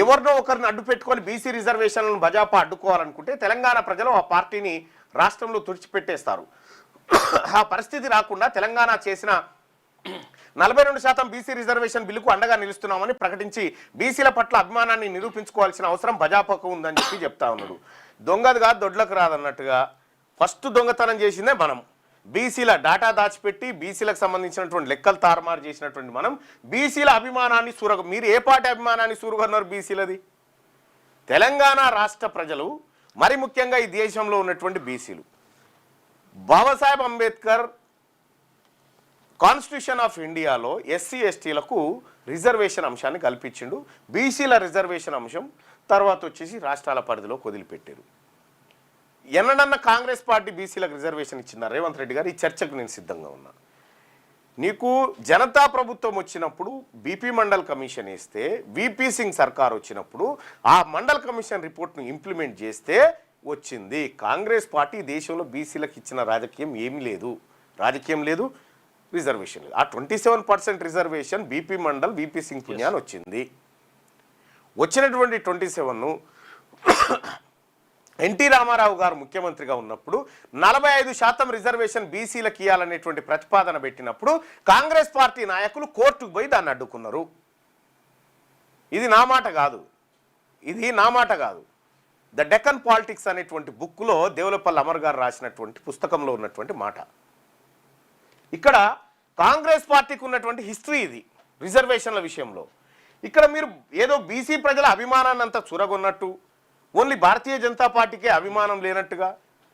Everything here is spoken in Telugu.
ఎవరినో ఒకరిని అడ్డు పెట్టుకొని బీసీ రిజర్వేషన్లను బజాపా అడ్డుకోవాలనుకుంటే తెలంగాణ ప్రజలు ఆ పార్టీని రాష్ట్రంలో తుడిచిపెట్టేస్తారు. ఆ పరిస్థితి రాకుండా తెలంగాణ చేసిన 42% బీసీ రిజర్వేషన్ బిల్లుకు అండగా నిలుస్తున్నామని ప్రకటించి బీసీల పట్ల అభిమానాన్ని నిరూపించుకోవాల్సిన అవసరం బజాపాకు ఉందని చెప్తా ఉన్నాడు. దొంగది కాదు దొడ్లకు రాదన్నట్టుగా ఫస్ట్ దొంగతనం చేసిందే మనం. బీసీల డాటా దాచిపెట్టి బీసీలకు సంబంధించినటువంటి లెక్కలు తారుమారు చేసినటువంటి మనం బీసీల అభిమానాన్ని మీరు ఏ పార్టీ అభిమానాన్ని సూరుగన్నారు? బీసీలది. తెలంగాణ రాష్ట్ర ప్రజలు, మరి ముఖ్యంగా ఈ దేశంలో ఉన్నటువంటి బీసీలు, బాబాసాహెబ్ అంబేద్కర్ కాన్స్టిట్యూషన్ ఆఫ్ ఇండియాలో ఎస్సీ ఎస్టీలకు రిజర్వేషన్ అంశాన్ని కల్పించిండు. బీసీల రిజర్వేషన్ అంశం తర్వాత వచ్చేసి రాష్ట్రాల పరిధిలో వదిలిపెట్టారు. ఎన్నడన్నా కాంగ్రెస్ పార్టీ బీసీలకు రిజర్వేషన్ ఇచ్చిందా? రేవంత్ రెడ్డి గారు, ఈ చర్చకు నేను సిద్ధంగా ఉన్నా. నీకు జనతా ప్రభుత్వం వచ్చినప్పుడు బీపీ మండల్ కమిషన్ వేస్తే, విపి సింగ్ సర్కార్ వచ్చినప్పుడు ఆ మండల్ కమిషన్ రిపోర్ట్ను ఇంప్లిమెంట్ చేస్తే వచ్చింది. కాంగ్రెస్ పార్టీ దేశంలో బీసీలకు ఇచ్చిన రాజకీయం ఏమీ లేదు, రిజర్వేషన్ లేదు. ఆ 27% reservation BP mandal VP Singh పుణ్యాన్ని వచ్చింది. వచ్చినటువంటి 27ను ఎన్టీ రామారావు గారు ముఖ్యమంత్రిగా ఉన్నప్పుడు 45% రిజర్వేషన్ బీసీలకు ఇవ్వాలనేటువంటి ప్రతిపాదన పెట్టినప్పుడు కాంగ్రెస్ పార్టీ నాయకులు కోర్టుకు పోయి దాన్ని అడ్డుకున్నారు. ఇది నా మాట కాదు. ద డెక్కన్ పాలిటిక్స్ అనేటువంటి బుక్లో దేవులపల్లి అమర్ గారు రాసినటువంటి పుస్తకంలో ఉన్నటువంటి మాట. ఇక్కడ కాంగ్రెస్ పార్టీకి ఉన్నటువంటి హిస్టరీ ఇది రిజర్వేషన్ల విషయంలో. ఇక్కడ మీరు ఏదో బీసీ ప్రజల అభిమానాన్ని అంతా చురగొన్నట్టు, ఓన్లీ భారతీయ జనతా పార్టీకే అభిమానం లేనట్టుగా